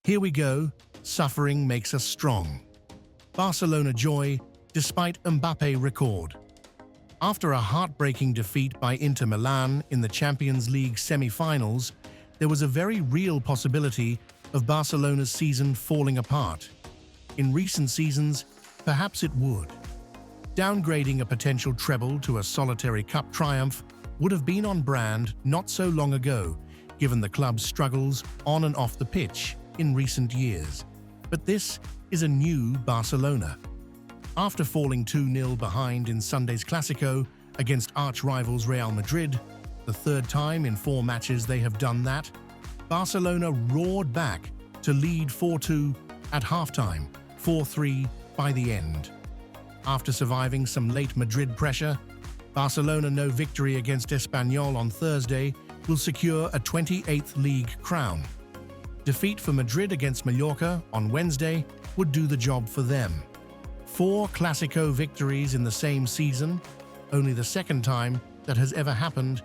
Here we go, suffering makes us strong. Barcelona joy, despite Mbappe record. After a heartbreaking defeat by Inter Milan in the Champions League semi-finals, there was a very real possibility of Barcelona's season falling apart. In recent seasons, perhaps it would. Downgrading a potential treble to a solitary cup triumph would have been on brand not so long ago, given the club's struggles on and off the pitch in recent years. But this is a new Barcelona. After falling 2-0 behind in Sunday's Clásico against arch-rivals Real Madrid, the third time in 4 matches they have done that, Barcelona roared back to lead 4-2 at halftime, 4-3 by the end. After surviving some late Madrid pressure, Barcelona no victory against Espanyol on Thursday will secure a 28th league crown. Defeat for Madrid against Mallorca on Wednesday would do the job for them. 4 Clásico victories in the same season, only the second time that has ever happened,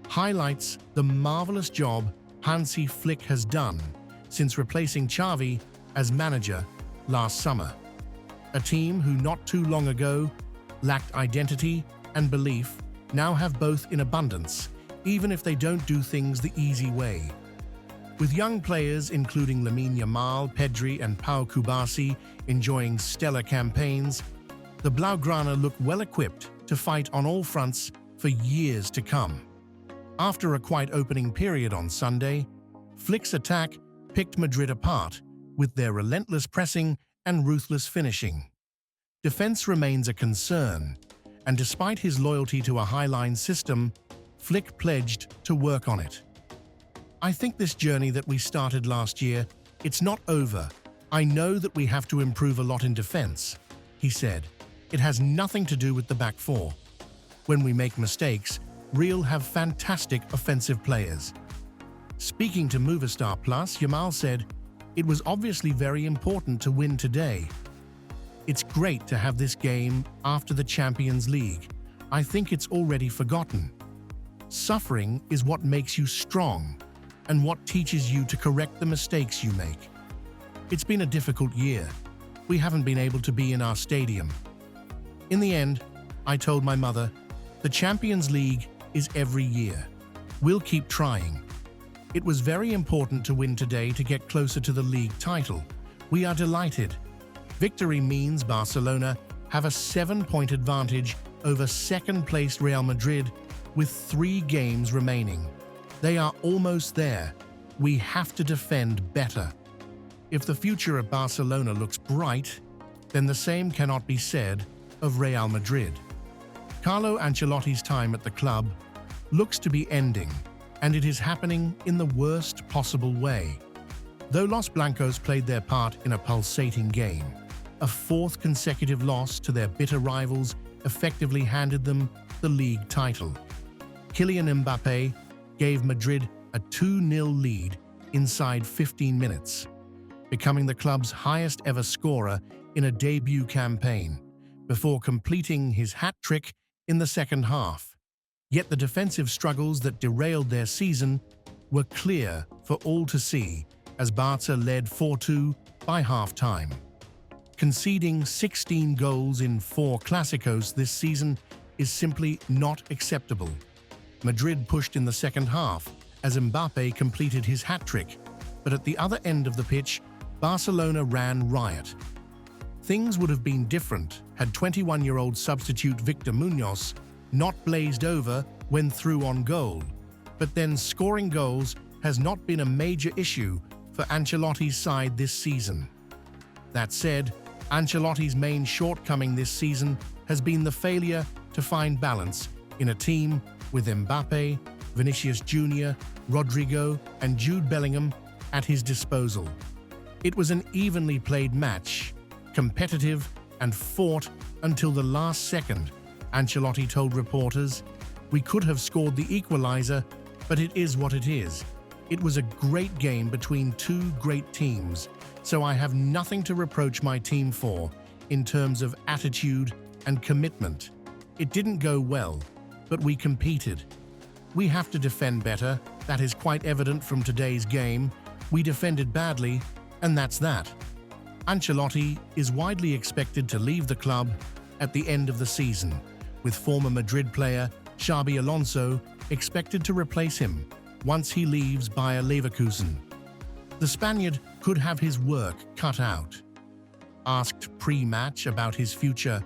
highlights the marvelous job Hansi Flick has done since replacing Xavi as manager last summer. A team who not too long ago lacked identity and belief now have both in abundance, even if they don't do things the easy way. With young players including Lamine Yamal, Pedri and Pau Kubasi enjoying stellar campaigns, the Blaugrana look well-equipped to fight on all fronts for years to come. After a quiet opening period on Sunday, Flick's attack picked Madrid apart with their relentless pressing and ruthless finishing. Defense remains a concern, and despite his loyalty to a high-line system, Flick pledged to work on it. I think this journey that we started last year, it's not over. I know that we have to improve a lot in defense, he said. It has nothing to do with the back four. When we make mistakes, Real have fantastic offensive players. Speaking to Movistar Plus, Yamal said, "It was obviously very important to win today. It's great to have this game after the Champions League. I think it's already forgotten. Suffering is what makes you strong and what teaches you to correct the mistakes you make. It's been a difficult year. We haven't been able to be in our stadium. In the end, I told my mother, the Champions League is every year. We'll keep trying. It was very important to win today to get closer to the league title. We are delighted. Victory means Barcelona have a 7-point advantage over second-placed Real Madrid with 3 games remaining. They are almost there. We have to defend better. If the future of Barcelona looks bright, then the same cannot be said of Real Madrid. Carlo Ancelotti's time at the club looks to be ending, and it is happening in the worst possible way. Though Los Blancos played their part in a pulsating game, a 4th consecutive loss to their bitter rivals effectively handed them the league title. Kylian Mbappe gave Madrid a 2-0 lead inside 15 minutes, becoming the club's highest-ever scorer in a debut campaign, before completing his hat-trick in the second half. Yet the defensive struggles that derailed their season were clear for all to see as Barca led 4-2 by half-time. Conceding 16 goals in 4 Clásicos this season is simply not acceptable. Madrid pushed in the second half as Mbappe completed his hat-trick, but at the other end of the pitch, Barcelona ran riot. Things would have been different had 21-year-old substitute Victor Muñoz not blazed over when through on goal, but then scoring goals has not been a major issue for Ancelotti's side this season. That said, Ancelotti's main shortcoming this season has been the failure to find balance in a team with Mbappe, Vinicius Jr., Rodrigo, and Jude Bellingham at his disposal. It was an evenly played match, competitive and fought until the last second, Ancelotti told reporters. We could have scored the equalizer, but it is what it is. It was a great game between 2 great teams, so I have nothing to reproach my team for in terms of attitude and commitment. It didn't go well, but we competed. We have to defend better. That is quite evident from today's game. We defended badly, And that's that. Ancelotti is widely expected to leave the club at the end of the season, with former Madrid player Xabi Alonso expected to replace him once he leaves Bayer Leverkusen. The Spaniard could have his work cut out. Asked pre-match about his future,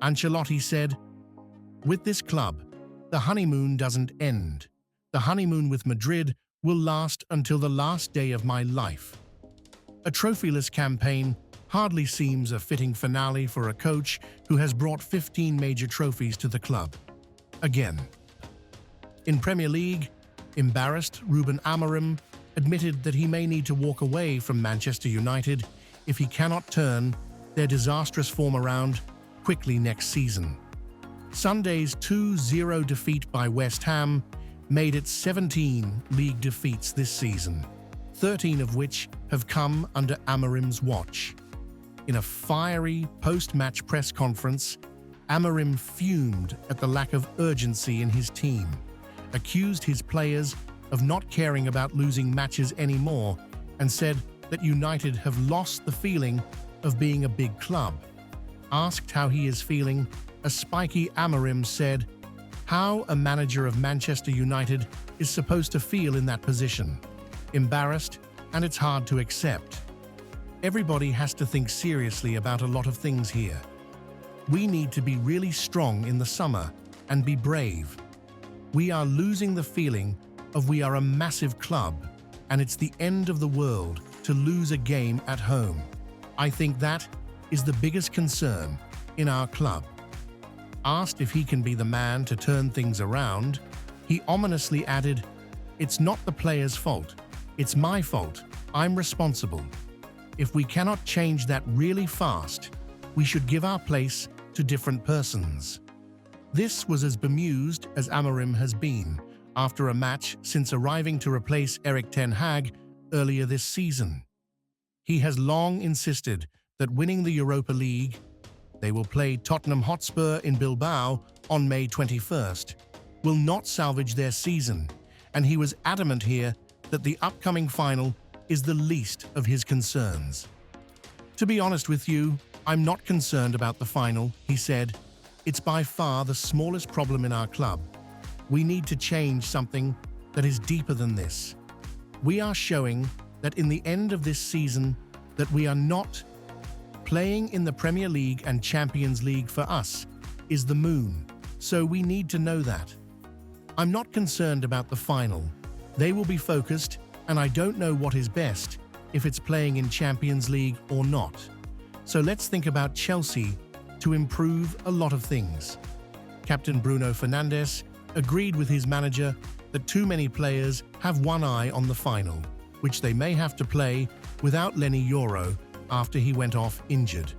Ancelotti said, "With this club, the honeymoon doesn't end. The honeymoon with Madrid will last until the last day of my life." A trophyless campaign hardly seems a fitting finale for a coach who has brought 15 major trophies to the club. Again. In Premier League, embarrassed Ruben Amorim admitted that he may need to walk away from Manchester United if he cannot turn their disastrous form around quickly next season. Sunday's 2-0 defeat by West Ham made it 17 league defeats this season, 13 of which have come under Amorim's watch. In a fiery post-match press conference, Amorim fumed at the lack of urgency in his team, accused his players of not caring about losing matches anymore, and said that United have lost the feeling of being a big club. Asked how he is feeling, a spiky Amorim said, "How a manager of Manchester United is supposed to feel in that position. Embarrassed, and it's hard to accept. Everybody has to think seriously about a lot of things here. We need to be really strong in the summer and be brave. We are losing the feeling of we are a massive club, and it's the end of the world to lose a game at home. I think that is the biggest concern in our club." Asked if he can be the man to turn things around, he ominously added, "It's not the players' fault. It's my fault. I'm responsible. If we cannot change that really fast, we should give our place to different persons." This was as bemused as Amorim has been after a match since arriving to replace Erik ten Hag earlier this season. He has long insisted that winning the Europa League, they will play Tottenham Hotspur in Bilbao on May 21st, will not salvage their season, and he was adamant here that the upcoming final is the least of his concerns. "To be honest with you, I'm not concerned about the final," he said. "It's by far the smallest problem in our club. We need to change something that is deeper than this. We are showing that in the end of this season that we are not playing in the Premier League, and Champions League for us is the moon, so we need to know that. I'm not concerned about the final. They will be focused, and I don't know what is best, if it's playing in Champions League or not. So let's think about Chelsea to improve a lot of things." Captain Bruno Fernandes agreed with his manager that too many players have one eye on the final, which they may have to play without Lenny Yoro after he went off injured.